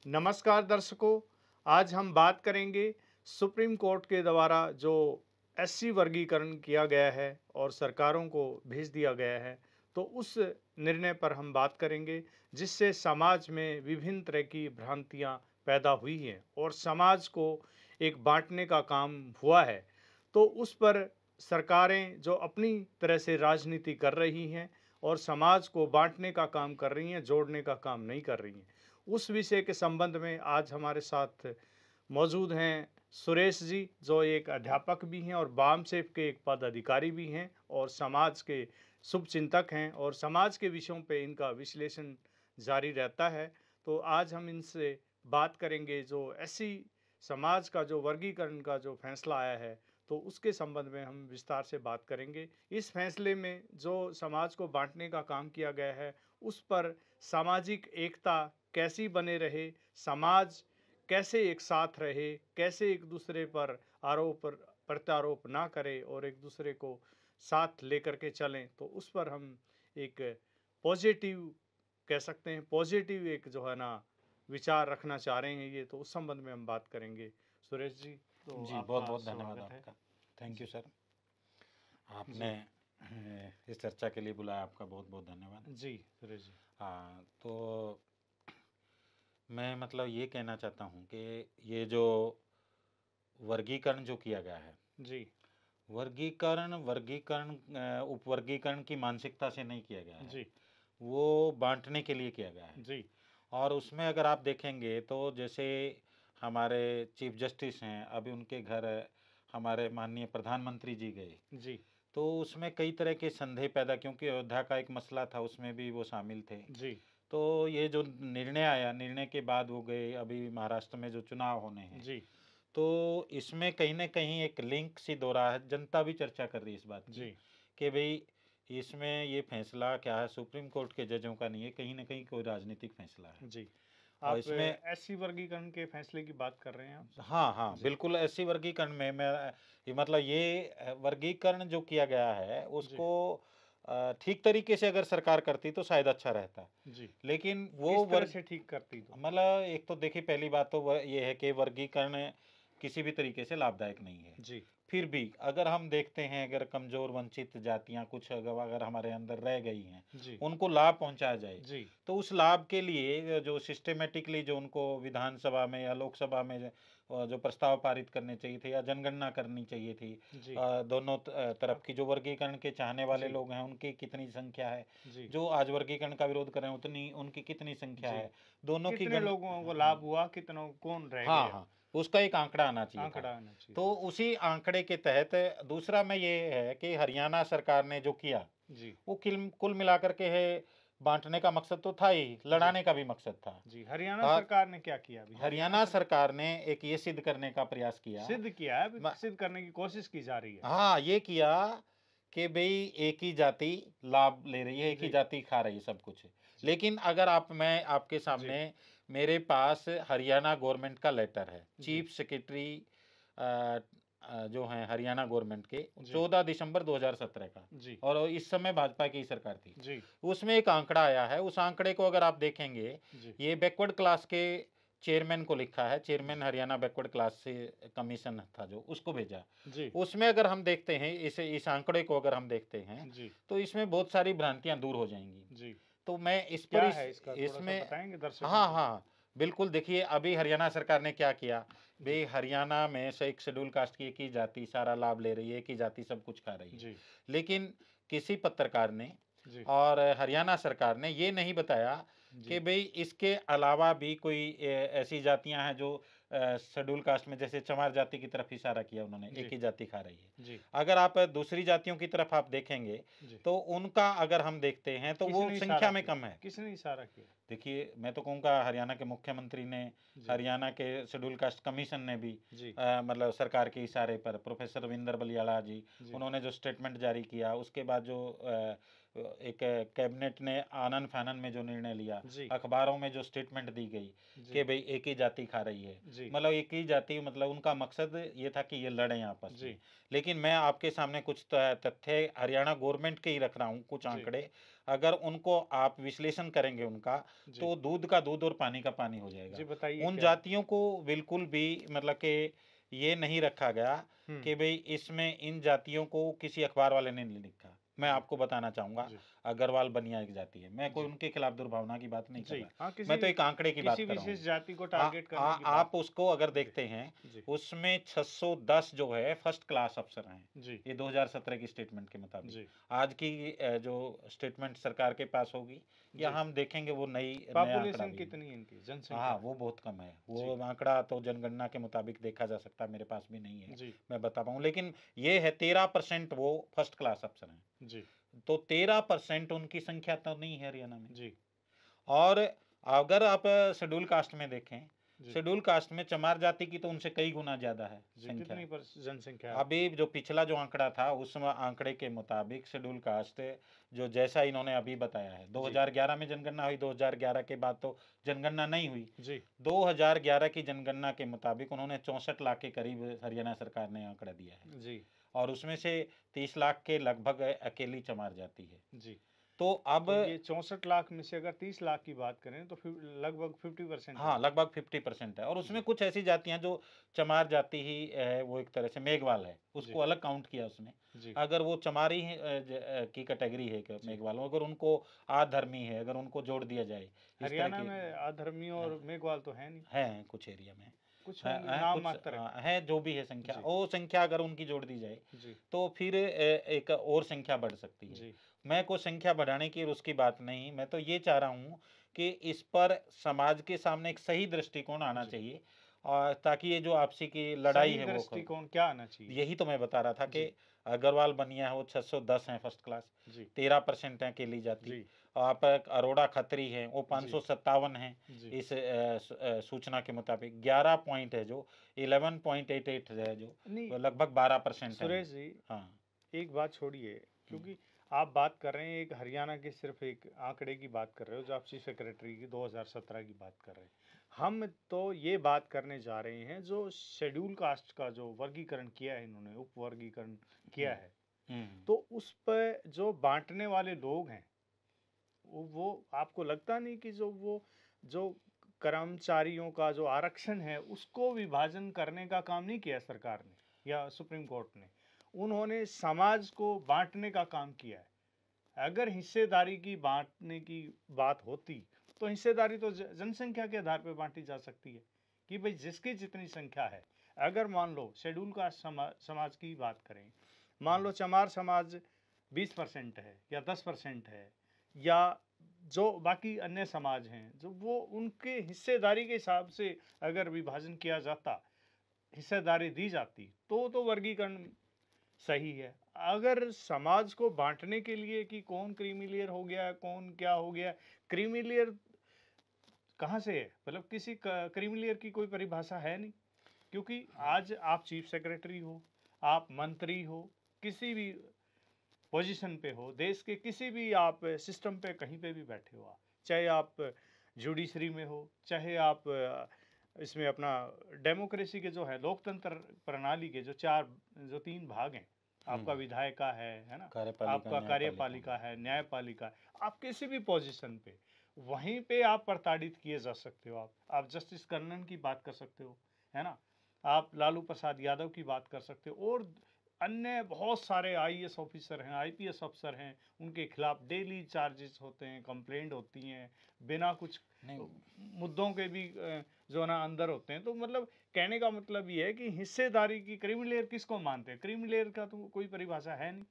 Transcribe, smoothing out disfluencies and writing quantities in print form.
नमस्कार दर्शकों, आज हम बात करेंगे सुप्रीम कोर्ट के द्वारा जो एससी वर्गीकरण किया गया है और सरकारों को भेज दिया गया है, तो उस निर्णय पर हम बात करेंगे जिससे समाज में विभिन्न तरह की भ्रांतियां पैदा हुई हैं और समाज को एक बांटने का काम हुआ है। तो उस पर सरकारें जो अपनी तरह से राजनीति कर रही हैं और समाज को बांटने का काम कर रही हैं, जोड़ने का काम नहीं कर रही हैं। उस विषय के संबंध में आज हमारे साथ मौजूद हैं सुरेश जी, जो एक अध्यापक भी हैं और बामसेफ के एक पद अधिकारी भी हैं और समाज के शुभचिंतक हैं और समाज के विषयों पे इनका विश्लेषण जारी रहता है। तो आज हम इनसे बात करेंगे जो एससी समाज का जो वर्गीकरण का जो फैसला आया है, तो उसके संबंध में हम विस्तार से बात करेंगे। इस फैसले में जो समाज को बांटने का काम किया गया है, उस पर सामाजिक एकता कैसी बने रहे, समाज कैसे एक साथ रहे, कैसे एक दूसरे पर आरोप प्रत्यारोप ना करे और एक दूसरे को साथ लेकर के चलें, तो उस पर हम एक पॉजिटिव कह सकते हैं, पॉजिटिव एक जो है ना विचार रखना चाह रहे हैं ये, तो उस संबंध में हम बात करेंगे। सुरेश जी, तो जी, बहुत आपका बहुत धन्यवाद स्वागत है। आपका। Thank you sir. आपने इस चर्चा के लिए बुलाया, आपका बहुत बहुत धन्यवाद। जी सुरेश जी। हाँ, तो मैं मतलब ये कहना चाहता हूँ कि ये जो वर्गीकरण जो किया गया है, जी वर्गीकरण वर्गीकरण उपवर्गीकरण की मानसिकता से नहीं किया गया है, जी वो बांटने के लिए किया गया है। जी और उसमें अगर आप देखेंगे तो जैसे हमारे चीफ जस्टिस हैं, अभी उनके घर हमारे माननीय प्रधानमंत्री जी गए, जी तो उसमें कई तरह के संदेह पैदा, क्योंकि अयोध्या का एक मसला था, उसमें भी वो शामिल थे। जी तो ये जो निर्णय आया, निर्णय के बाद वो गए, अभी महाराष्ट्र में जो चुनाव होने हैं, जी तो इसमें कहीं ना कहीं एक लिंक सी दो रहा है। जनता भी चर्चा कर रही है इस बात की जी कि भाई इसमें ये फैसला क्या है, सुप्रीम कोर्ट के जजों का नहीं है, कहीं ना कहीं कोई राजनीतिक फैसला है। जी। और आप इसमें एससी वर्गीकरण के फैसले की बात कर रहे हैं आप? हाँ हाँ जी बिल्कुल, ऐसी वर्गीकरण में मैं ये मतलब ये वर्गीकरण जो किया गया है जी उसको ठीक तरीके से अगर सरकार करती तो शायद अच्छा रहता। जी। लेकिन वो किस तरह वर्ग से ठीक करती तो? मतलब एक तो देखिए, पहली बात तो ये है कि वर्गीकरण किसी भी तरीके से लाभदायक नहीं है। जी फिर भी अगर हम देखते हैं, अगर कमजोर वंचित जातियां कुछ अगर हमारे अंदर रह गई हैं, जी उनको लाभ पहुंचाया जाए, जी तो उस लाभ के लिए जो सिस्टेमेटिकली जो उनको विधानसभा में या लोकसभा में जो प्रस्ताव पारित करने चाहिए थे या जनगणना करनी चाहिए थी, जी दोनों तरफ की जो वर्गीकरण के चाहने वाले जी लोग हैं उनकी कितनी संख्या है, जी जो आज वर्गीकरण का विरोध कर रहे हैं उतनी उनकी कितनी संख्या जी। है, दोनों की कितने लोगों को लाभ हुआ, कितनों कौन रह हाँ गया? हाँ, उसका एक आंकड़ा आना चाहिए था। आंकड़ा आना चाहिए तो था। उसी आंकड़े के तहत दूसरा में ये है कि हरियाणा सरकार ने जो किया, जी वो कुल कुल मिलाकर के है, बांटने का मकसद तो था ही, जी लड़ाने का भी मकसद था। जी। हरियाणा और सरकार ने क्या किया? अभी हरियाणा हरियाणा सरकार सरकार ने एक ये सिद्ध करने का प्रयास किया, सिद्ध किया है, अभी म- सिद्ध करने की कोशिश की जा रही है। हाँ ये किया कि भाई एक ही जाति लाभ ले रही है, एक ही जी जाति खा रही है सब कुछ। जी लेकिन अगर आप मैं आपके जी सामने, मेरे पास हरियाणा गवर्नमेंट का लेटर है, जी चीफ सेक्रेटरी जो हैं हरियाणा गवर्नमेंट के, जी 14 दिसंबर 2017 का, जी और इस समय भाजपा की सरकार थी। जी उसमें एक आंकड़ा आया है, उस आंकड़े को अगर आप देखेंगे, जी ये बैकवर्ड क्लास के चेयरमैन को लिखा है, चेयरमैन हरियाणा बैकवर्ड क्लास से कमीशन था जो, उसको भेजा। जी उसमें अगर हम देखते हैं, इस आंकड़े को अगर हम देखते हैं, जी तो इसमें बहुत सारी भ्रांतियां दूर हो जाएंगी। जी। तो मैं इस पर क्या है इसका, थोड़ा-सा इसमें बताएँगे दर्शकों हाँ को? हाँ बिल्कुल, देखिए अभी हरियाणा सरकार ने क्या किया, भाई हरियाणा में से एक शेड्यूल कास्ट की एक ही जाति सारा लाभ ले रही है, एक ही जाति सब कुछ खा रही है। जी, लेकिन किसी पत्रकार ने जी, और हरियाणा सरकार ने ये नहीं बताया कि जी, भाई इसके अलावा भी कोई ऐसी जातियां हैं जो शेड्यूल कास्ट में, जैसे चमार जाति की तरफ इशारा किया उन्होंने, एक जी, ही जाति खा रही है। जी, अगर आप दूसरी जातियों की तरफ आप देखेंगे, जी। तो उनका अगर हम देखते हैं तो वो किसने इशारा संख्या में किया? कम है। किसने इशारा किया? देखिए, मैं तो कहूँगा हरियाणा के मुख्यमंत्री ने, जी, हरियाणा के शेड्यूल कास्ट कमीशन ने भी जी, मतलब सरकार के इशारे पर, प्रोफेसर रविंदर बलियाला जी, जी, उन्होंने जो स्टेटमेंट जारी किया, उसके बाद जो एक कैबिनेट ने आनन फानन में जो निर्णय लिया, जी अखबारों में जो स्टेटमेंट दी गई कि जी भाई एक ही जाति खा रही है, जी मतलब एक ही जाति, मतलब उनका मकसद ये था कि ये लड़ें आपस में। जी लेकिन मैं आपके सामने कुछ तथ्य हरियाणा गवर्नमेंट के ही रख रहा हूँ, कुछ जी आंकड़े। अगर उनको आप विश्लेषण करेंगे उनका, जी तो दूध का दूध और पानी का पानी हो जी जाएगा। बताइए उन क्या है? जातियों को बिल्कुल भी मतलब कि ये नहीं रखा गया हुँ, कि भई इसमें इन जातियों को किसी अखबार वाले ने नहीं लिखा। मैं जी, आपको बताना चाहूँगा, जी, अग्रवाल बनिया एक जाति है। मैं कोई जी, उनके खिलाफ दुर्भावना की बात नहीं कर जी। रहा। हाँ, मैं तो एक आंकड़े की बात किसी कर रहा विशेष हूँ। जाति को आ टारगेट आ करने की बात आप उसको अगर जी, देखते हैं, जी, उसमें 610 जो है फर्स्ट क्लास अफ़सर हैं। जी, ये 2017 की स्टेटमेंट के मुताबिक। जी, आज की जो स्टेटमेंट सरकार के पास होगी, या जी। हम देखेंगे वो नया आंकड़ा पॉपुलेशन भी है। कितनी है इनकी जनसंख्या? हाँ, वो बहुत कम है। जी, वो आंकड़ा तो जनगणना के मुताबिक देखा जा सकता है, मेरे पास भी नहीं है, जी, मैं बता पाऊँ। लेकिन ये है 13% वो फर्स्ट क्लास अफ़सर हैं। जी, तो 13% उनकी संख्या तो नहीं है हरियाणा में। जी, और अगर आप शेड्यूल कास्ट में देखें, जी, शेड्यूल कास्ट में चमार जाति की तो उनसे कई गुना ज़्यादा है जी। संख्या। कितनी जनसंख्या है अभी आपकी? जो पिछला जो आंकड़ा था, उस आंकड़े के मुताबिक शेड्यूल कास्ट जो जैसा इन्होंने अभी बताया है, जी, 2011 में जनगणना हुई, 2011 के बाद तो जनगणना नहीं हुई। जी, 2011 की जनगणना के मुताबिक उन्होंने 64 लाख के करीब हरियाणा सरकार ने आंकड़ा दिया है, जी, और उसमें से 30 लाख के लगभग अकेली चमार जाति है। जी। तो अब तो ये 64 लाख में से अगर 30 लाख की बात करें तो फिर लगभग 50% है हाँ, वो। लगभग 50% है, और उसमें जी, कुछ ऐसी जातियाँ जो चमार जाति ही है, वो एक तरह से मेघवाल है, जी, उसको अलग काउंट किया उसमें। जी, अगर वो चमारी ही की कैटेगरी है क जी। मेघवालों, अगर उनको आधर्मी है, अगर उनको जोड़ दिया जाए, इस तरह हरियाणा की में अधर्मी हैं और मेघवाल तो है नहीं। हैं कुछ एरिया में। कुछ हैं होंगे हैं नाम कुछ मात्र है। है जो भी है संख्या, जी, वो संख्या अगर उनकी जोड़ दी जाए, जी, तो फिर एक और संख्या बढ़ सकती है। जी, मैं कोई संख्या बढ़ाने की और उसकी बात नहीं, मैं तो ये चाह रहा हूँ कि इस पर समाज के सामने एक सही दृष्टिकोण आना जी। चाहिए, और ताकि ये जो आपसी की लड़ाई सही है वो ख दृष्टिकोण क्या आना चाहिए? यही तो मैं बता रहा था कि जी, अग्रवाल बनिया है वो 610 हैं फर्स्ट क्लास, जी, 13% हैं अकेली जाति। जी, आप एक अरोड़ा खत्री हैं, वो जी, 557 हैं जी, इस सूचना के मुताबिक। 11 पॉइंट है जो 11.88 है जो, नहीं, वो लगभग 12% हैं वो। सुरेश जी, हाँ। एक बात छोड़िए, हुँ, क्योंकि आप बात कर रहे हैं एक हरियाणा के सिर्फ एक आंकड़े की बात कर रहे हो, जो आप चीफ सेक्रेटरी की 2017 की बात कर रहे हैं। हम तो ये बात करने जा रहे हैं जो शेड्यूल कास्ट का जो वर्गीकरण किया है इन्होंने, उप वर्गीकरण हुँ, किया है, हुँ। तो उस पे जो बाँटने वाले लोग हैं, वो आपको लगता नहीं कि जो कर्मचारियों का जो आरक्षण है, उसको विभाजन करने का काम नहीं किया सरकार ने या सुप्रीम कोर्ट ने। उन्होंने समाज को बाँटने का काम किया है। अगर हिस्सेदारी की बाँटने की बात होती, तो हिस्सेदारी तो जनसंख्या के आधार पे बाँटी जा सकती है, कि भई जिसकी जितनी संख्या है। अगर मान लो शेड्यूल कास्ट समाज की बात करें, मान लो चमार समाज 20% है या 10% है, या जो बाकी अन्य समाज हैं, जो वो उनके हिस्सेदारी के हिसाब से अगर विभाजन किया जाता, हिस्सेदारी दी जाती, तो वर्गीकरण सही है। अगर समाज को बाँटने के लिए कि कौन क्रीमी लेयर हो गया, कौन क्या हो गया, क्रीमी लेयर कहाँ से है? मतलब किसी क क्रीमी लेयर की कोई परिभाषा है नहीं। क्योंकि आज आप चीफ सेक्रेटरी हो, आप मंत्री हो, किसी भी पोजीशन पे हो, देश के किसी भी आप सिस्टम पे कहीं पे भी बैठे हो आप। चाहे आप जुडिशरी में हो, चाहे आप इसमें अपना डेमोक्रेसी के जो है लोकतंत्र प्रणाली के जो 3 भाग हैं, हुँ, आपका विधायिका है ना? कार्यपालिका, आपका न्यायपालिका। कार्यपालिका है, न्यायपालिका है। आप किसी भी पोजीशन पे, वहीं पे आप प्रताड़ित किए जा सकते हो आप। आप जस्टिस कर्नन की बात कर सकते हो, है ना? आप लालू प्रसाद यादव की बात कर सकते हो, और अन्य बहुत सारे आईएएस ऑफिसर हैं, आईपीएस अफसर हैं, उनके खिलाफ डेली चार्जेस होते हैं, कंप्लेंट होती हैं, बिना कुछ नहीं, मुद्दों के भी जो है ना अंदर होते हैं। तो मतलब कहने का मतलब ये है कि हिस्सेदारी की क्रीमी लेयर किसको मानते हैं? क्रीमी लेयर का तो कोई परिभाषा है नहीं।